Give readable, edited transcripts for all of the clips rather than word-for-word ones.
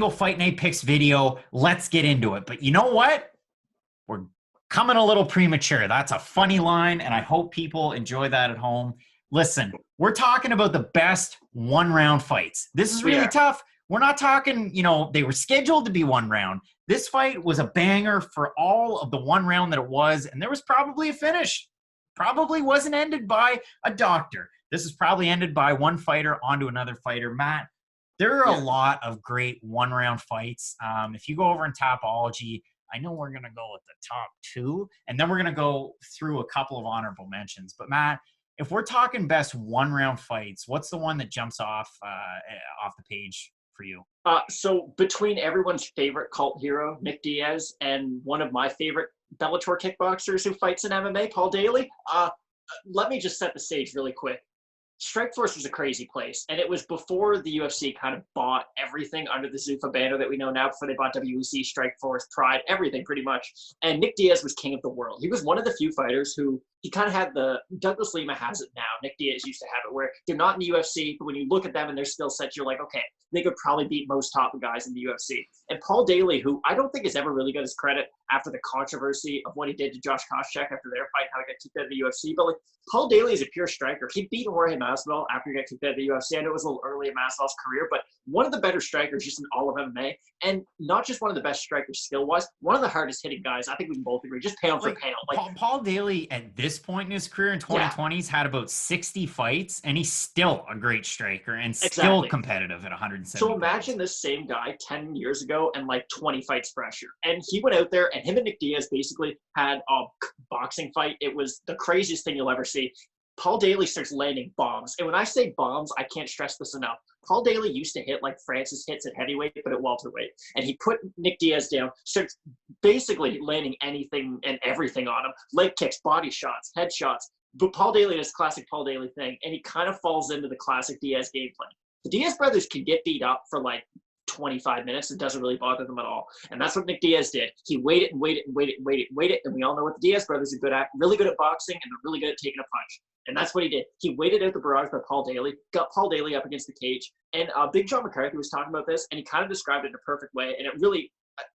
single Fight Night Picks video. Let's get into it. But you know what? We're coming a little premature. That's a funny line, and I hope people enjoy that at home. Listen, we're talking about the best one-round fights. This is really tough. We're not talking, they were scheduled to be one round. This fight was a banger for all of the one round that it was, and there was probably a finish. Probably wasn't ended by a doctor. This is probably ended by one fighter onto another fighter. Matt, there are a lot of great one-round fights. If you go over in Tapology, I know we're going to go with the top two, and then we're going to go through a couple of honorable mentions. But, Matt, if we're talking best one-round fights, what's the one that jumps off the page for you? So between everyone's favorite cult hero, Nick Diaz, and one of my favorite Bellator kickboxers who fights in MMA, Paul Daley, let me just set the stage really quick. Strikeforce was a crazy place, and it was before the UFC kind of bought everything under the Zuffa banner that we know now, before they bought WEC, Strikeforce, Pride, everything pretty much. And Nick Diaz was king of the world. He was one of the few fighters who he kind of had Douglas Lima has it now. Nick Diaz used to have it where they're not in the UFC, but when you look at them and their skill sets, you're like, okay, they could probably beat most top guys in the UFC. And Paul Daley, who I don't think has ever really got his credit after the controversy of what he did to Josh Koscheck after their fight, how he got kicked out of the UFC, but like Paul Daley is a pure striker. He beat Jorge Masvidal after he got kicked out of the UFC. I know it was a little early in Masvidal's career, but one of the better strikers just in all of MMA, and not just one of the best strikers skill-wise, one of the hardest hitting guys. I think we can both agree, just pound for pound. Paul Daley at this point in his career in 2020s had about 60 fights, and he's still a great striker and still competitive at 170. So imagine this same guy 10 years ago and like 20 fights fresher. And he went out there, and him and Nick Diaz basically had a boxing fight. It was the craziest thing you'll ever see. Paul Daley starts landing bombs. And when I say bombs, I can't stress this enough. Paul Daley used to hit like Francis hits at heavyweight, but at welterweight. And he put Nick Diaz down, starts basically landing anything and everything on him. Leg kicks, body shots, head shots. But Paul Daley does classic Paul Daley thing, and he kind of falls into the classic Diaz game plan. The Diaz brothers can get beat up for like 25 minutes. It doesn't really bother them at all. And that's what Nick Diaz did. He waited and waited and waited and waited and waited. And we all know what the Diaz brothers are good at. Really good at boxing, and they're really good at taking a punch. And that's what he did. He waited out the barrage by Paul Daley, got Paul Daley up against the cage. And Big John McCarthy was talking about this, and he kind of described it in a perfect way. And it really,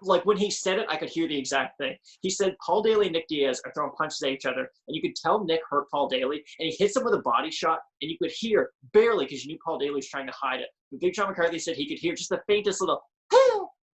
like when he said it, I could hear the exact thing. He said Paul Daley and Nick Diaz are throwing punches at each other, and you could tell Nick hurt Paul Daley, and he hits him with a body shot, and you could hear, barely, because you knew Paul Daley was trying to hide it. But Big John McCarthy said he could hear just the faintest little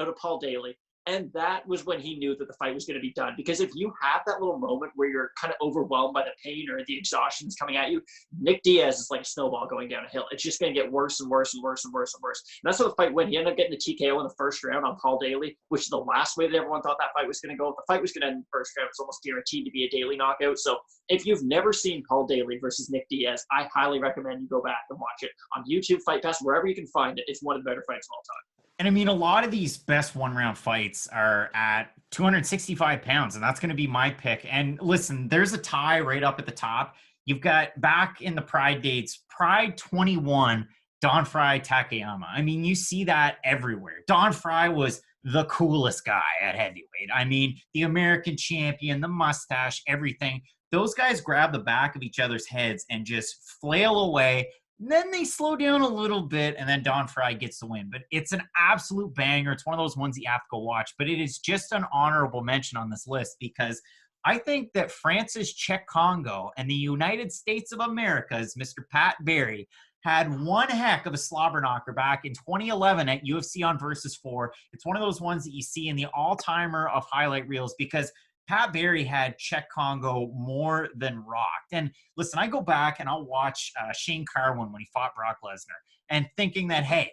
out of Paul Daley. And that was when he knew that the fight was going to be done. Because if you have that little moment where you're kind of overwhelmed by the pain or the exhaustion that's coming at you, Nick Diaz is like a snowball going down a hill. It's just going to get worse and worse and worse and worse and worse. And that's how the fight went. He ended up getting the TKO in the first round on Paul Daley, which is the last way that everyone thought that fight was going to go. If the fight was going to end in the first round, it was almost guaranteed to be a Daley knockout. So if you've never seen Paul Daley versus Nick Diaz, I highly recommend you go back and watch it on YouTube, Fight Pass, wherever you can find it. It's one of the better fights of all time. And I mean, a lot of these best one-round fights are at 265 pounds, and that's going to be my pick. And listen, there's a tie right up at the top. You've got back in the Pride dates, Pride 21, Don Fry Takayama. I mean, you see that everywhere. Don Fry was the coolest guy at heavyweight. I mean, the American champion, the mustache, everything. Those guys grab the back of each other's heads and just flail away. Then they slow down a little bit, and then Don Fry gets the win. But it's an absolute banger. It's one of those ones that you have to go watch. But it is just an honorable mention on this list because I think that Francis Cheick Kongo and the United States of America's Mr. Pat Barry had one heck of a slobber knocker back in 2011 at UFC on Versus 4. It's one of those ones that you see in the all-timer of highlight reels because Pat Barry had Cheick Kongo more than rocked. And listen, I go back and I'll watch Shane Carwin when he fought Brock Lesnar and thinking that, hey,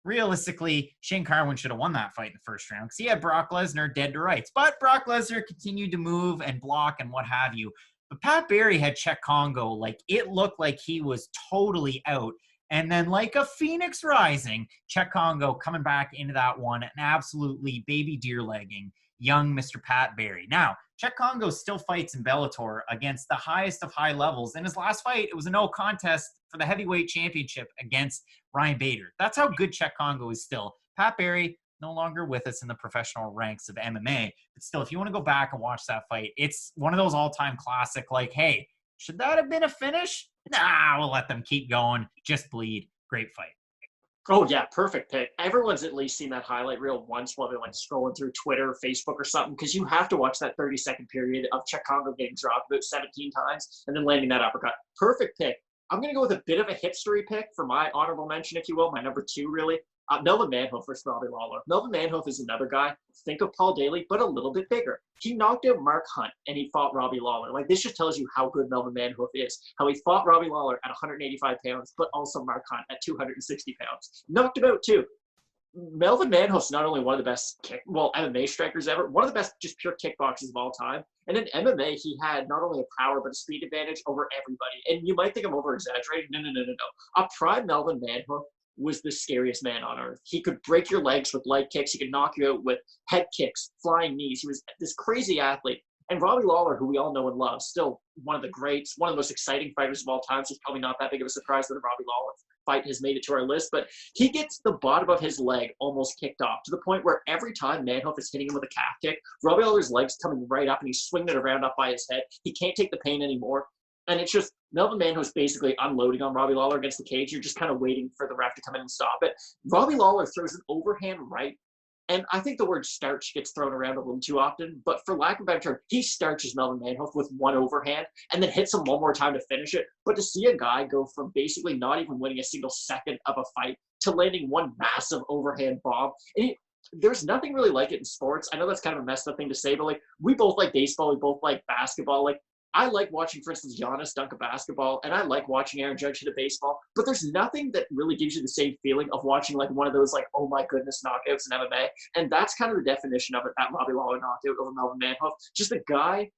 realistically, Shane Carwin should have won that fight in the first round because he had Brock Lesnar dead to rights. But Brock Lesnar continued to move and block and what have you. But Pat Barry had Cheick Kongo like it looked like he was totally out. And then like a phoenix rising, Cheick Kongo coming back into that one and absolutely baby deer legging young Mr. Pat Barry. Now, Cheick Kongo still fights in Bellator against the highest of high levels. In his last fight, it was a no contest for the heavyweight championship against Ryan Bader. That's how good Cheick Kongo is still. Pat Barry, no longer with us in the professional ranks of MMA. But still, if you want to go back and watch that fight, it's one of those all-time classic, like, hey, should that have been a finish? Nah, we'll let them keep going. Just bleed. Great fight. Oh yeah, perfect pick. Everyone's at least seen that highlight reel once while they're like scrolling through Twitter or Facebook or something, because you have to watch that 30-second period of Cheick Kongo getting dropped about 17 times and then landing that uppercut. Perfect pick. I'm gonna go with a bit of a hipstery pick for my honorable mention, if you will, my number two really. Melvin Manhoef versus Robbie Lawler. Melvin Manhoef is another guy. Think of Paul Daley, but a little bit bigger. He knocked out Mark Hunt and he fought Robbie Lawler. Like, this just tells you how good Melvin Manhoef is. How he fought Robbie Lawler at 185 pounds, but also Mark Hunt at 260 pounds. Knocked him out too. Melvin Manhoef's not only one of the best MMA strikers ever, one of the best just pure kickboxers of all time. And in MMA, he had not only a power but a speed advantage over everybody. And you might think I'm over exaggerating. No. A prime Melvin Manhoef was the scariest man on earth. He could break your legs with leg kicks. He could knock you out with head kicks, flying knees. He was this crazy athlete. And Robbie Lawler, who we all know and love, still one of the greats, one of the most exciting fighters of all time. So it's probably not that big of a surprise that a Robbie Lawler fight has made it to our list. But he gets the bottom of his leg almost kicked off to the point where every time Manhoef is hitting him with a calf kick, Robbie Lawler's leg's coming right up and he's swinging it around up by his head. He can't take the pain anymore. And it's just Melvin Manhoef's basically unloading on Robbie Lawler against the cage. You're just kind of waiting for the ref to come in and stop it. Robbie Lawler throws an overhand right. And I think the word starch gets thrown around a little too often. But for lack of a better term, he starches Melvin Manhoef with one overhand and then hits him one more time to finish it. But to see a guy go from basically not even winning a single second of a fight to landing one massive overhand bomb, there's nothing really like it in sports. I know that's kind of a messed up thing to say, but like, we both like baseball, we both like basketball. Like, I like watching, for instance, Giannis dunk a basketball, and I like watching Aaron Judge hit a baseball, but there's nothing that really gives you the same feeling of watching like one of those like, oh my goodness, knockouts in MMA. And that's kind of the definition of it, that Robbie Lawler knockout over Melvin Manhoef. Just a guy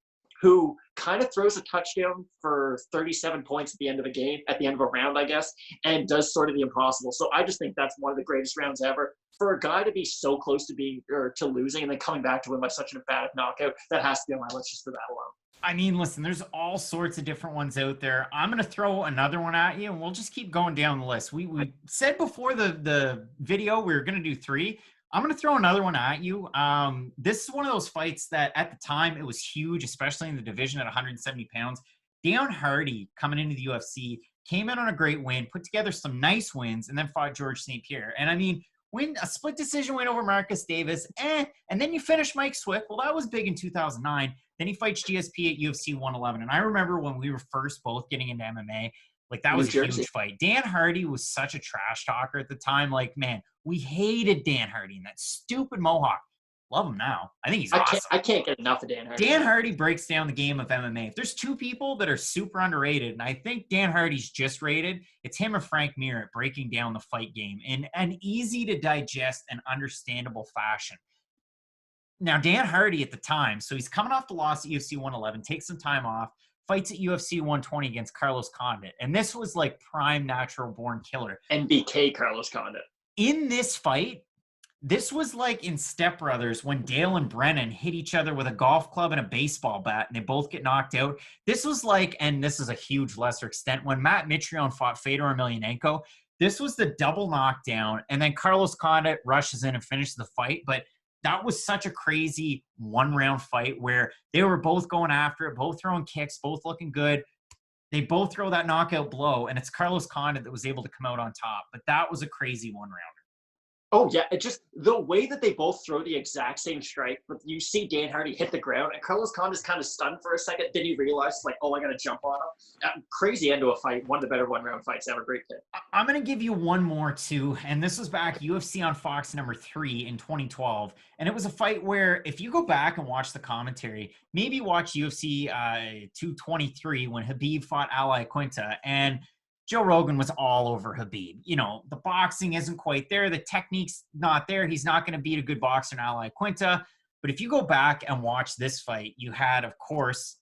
who kind of throws a touchdown for 37 points at the end of a game, at the end of a round, I guess, and does sort of the impossible. So I just think that's one of the greatest rounds ever. For a guy to be so close to being or to losing and then coming back to win by such an emphatic knockout, that has to be on my list just for that alone. I mean, listen, there's all sorts of different ones out there. I'm going to throw another one at you, and we'll just keep going down the list. We said before the video we were going to do 3. I'm going to throw another one at you. This is one of those fights that at the time it was huge, especially in the division at 170 pounds. Dan Hardy, coming into the UFC, came in on a great win, put together some nice wins, and then fought George St. Pierre. And I mean, win a split decision win over Marcus Davis, and then you finish Mike Swift. Well, that was big in 2009. Then he fights GSP at UFC 111. And I remember when we were first both getting into MMA, like that was a huge fight. Dan Hardy was such a trash talker at the time. Like, man, we hated Dan Hardy and that stupid mohawk. Love him now. I think he's awesome. I can't get enough of Dan Hardy. Dan Hardy breaks down the game of MMA. If there's 2 people that are super underrated, and I think Dan Hardy's just rated, it's him and Frank Mir at breaking down the fight game in an easy to digest and understandable fashion. Now, Dan Hardy at the time, so he's coming off the loss at UFC 111, takes some time off, fights at UFC 120 against Carlos Condit. And this was like prime natural-born killer. NBK Carlos Condit. In this fight, this was like in Step Brothers when Dale and Brennan hit each other with a golf club and a baseball bat, and they both get knocked out. This was like, and this is a huge lesser extent, when Matt Mitrione fought Fedor Emelianenko. This was the double knockdown, and then Carlos Condit rushes in and finishes the fight. But that was such a crazy one-round fight where they were both going after it, both throwing kicks, both looking good. They both throw that knockout blow, and it's Carlos Condit that was able to come out on top. But that was a crazy one-rounder. Oh, yeah. It just the way that they both throw the exact same strike, but you see Dan Hardy hit the ground, and Carlos Condit's kind of stunned for a second. Then he realized, like, oh, I got to jump on him. Crazy end to a fight. One of the better one-round fights ever. Great pick. I'm going to give you one more, too. And this was back UFC on Fox number 3 in 2012. And it was a fight where if you go back and watch the commentary, maybe watch UFC 223 when Khabib fought Al Iaquinta. And Joe Rogan was all over Khabib. You know, the boxing isn't quite there. The technique's not there. He's not going to beat a good boxer in Al Iaquinta. But if you go back and watch this fight, you had, of course,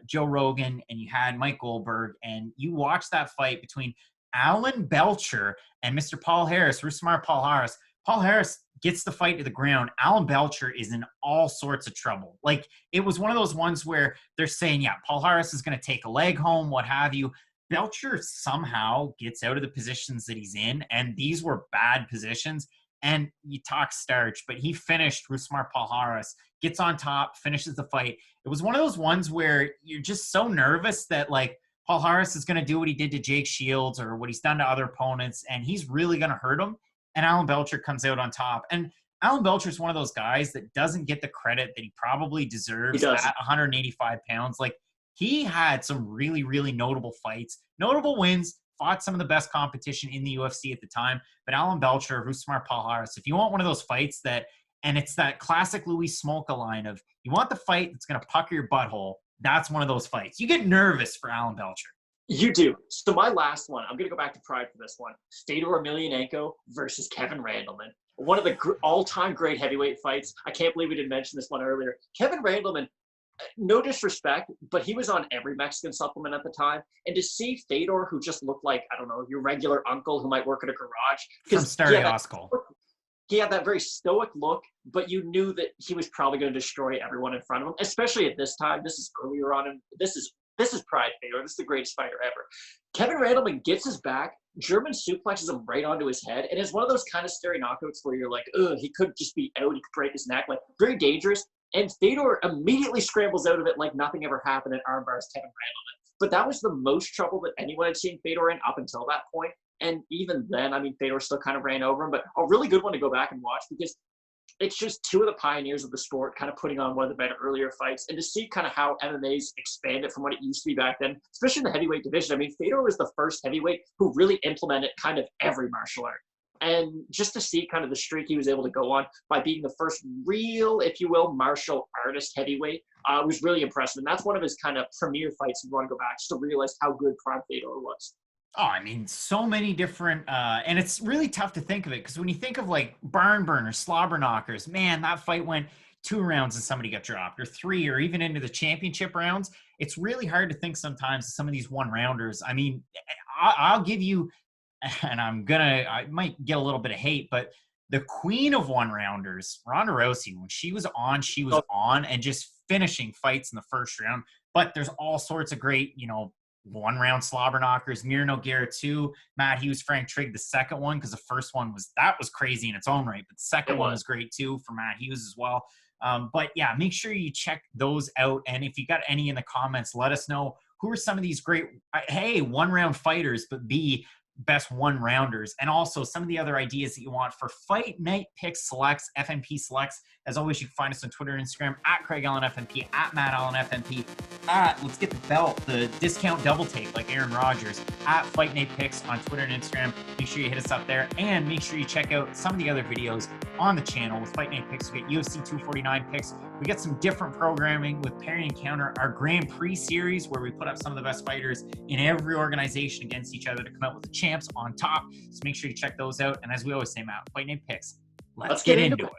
Joe Rogan and you had Mike Goldberg. And you watch that fight between Alan Belcher and Mr. Paul Harris, Rusmar Paul Harris. Paul Harris gets the fight to the ground. Alan Belcher is in all sorts of trouble. Like, it was one of those ones where they're saying, yeah, Paul Harris is going to take a leg home, what have you. Belcher somehow gets out of the positions that he's in, and these were bad positions. And you talk starch, but he finished Rusmar Palhares, gets on top, finishes the fight. It was one of those ones where you're just so nervous that, like, Palhares is going to do what he did to Jake Shields or what he's done to other opponents, and he's really going to hurt him. and Alan Belcher comes out on top. And Alan Belcher is one of those guys that doesn't get the credit that he probably deserves at 185 pounds. Like, he had some really, really notable fights, notable wins, fought some of the best competition in the UFC at the time. But Alan Belcher, Rusmar Palhares, if you want one of those fights that, and it's that classic Louis Smolka line of, you want the fight that's going to pucker your butthole, that's one of those fights. You get nervous for Alan Belcher. You do. So my last one, I'm going to go back to Pride for this one. Fedor Emelianenko versus Kevin Randleman. One of the all-time great heavyweight fights. I can't believe we didn't mention this one earlier. Kevin Randleman, no disrespect, but he was on every Mexican supplement at the time. And to see Fedor, who just looked like, I don't know, your regular uncle who might work at a garage. From Starry Oskol. He had that very stoic look, but you knew that he was probably going to destroy everyone in front of him, especially at this time. This is earlier on, and this is Pride Fedor. This is the greatest fighter ever. Kevin Randleman gets his back, German suplexes him right onto his head, and it's one of those kind of scary knockouts where you're like, ugh, he could just be out, he could break his neck, like very dangerous. And Fedor immediately scrambles out of it like nothing ever happened and armbars Kevin Randleman. But that was the most trouble that anyone had seen Fedor in up until that point. And even then, I mean, Fedor still kind of ran over him, but a really good one to go back and watch because it's just two of the pioneers of the sport kind of putting on one of the better earlier fights. And to see kind of how MMA's expanded from what it used to be back then, especially in the heavyweight division. I mean, Fedor was the first heavyweight who really implemented kind of every martial art. And just to see kind of the streak he was able to go on by being the first real, if you will, martial artist heavyweight was really impressive. And that's one of his kind of premier fights if you want to go back just to realize how good Prime Fedor was. Oh, I mean, so many different, and it's really tough to think of it because when you think of like barn burners, slobber knockers, man, that fight went 2 rounds and somebody got dropped, or 3, or even into the championship rounds. It's really hard to think sometimes of some of these 1-rounders. I mean, I'll give you, and I might get a little bit of hate, but the queen of 1-rounders, Ronda Rousey, when she was on and just finishing fights in the first round. But there's all sorts of great, 1-round slobber knockers. Mir Nogueira 2, Matt Hughes, Frank Trigg, the second one, because the first one was crazy in its own right, but the second one was great too for Matt Hughes as well. But yeah, make sure you check those out. And if you got any in the comments, let us know who are some of these great, 1-round fighters, but best 1-rounders, and also some of the other ideas that you want for Fight Night Picks Selects, FNP Selects. As always, you can find us on Twitter and Instagram at Craig Allen FNP, at Matt Allen FNP, at Let's Get the Belt, the discount double take like Aaron Rodgers, at Fight Night Picks on Twitter and Instagram. Make sure you hit us up there, and make sure you check out some of the other videos on the channel with Fight Night Picks. We get UFC 249 picks. We get some different programming with Parry Encounter, our Grand Prix series, where we put up some of the best fighters in every organization against each other to come out with the champs on top. So make sure you check those out. And as we always say, Matt, Fight Night Picks, let's get into it.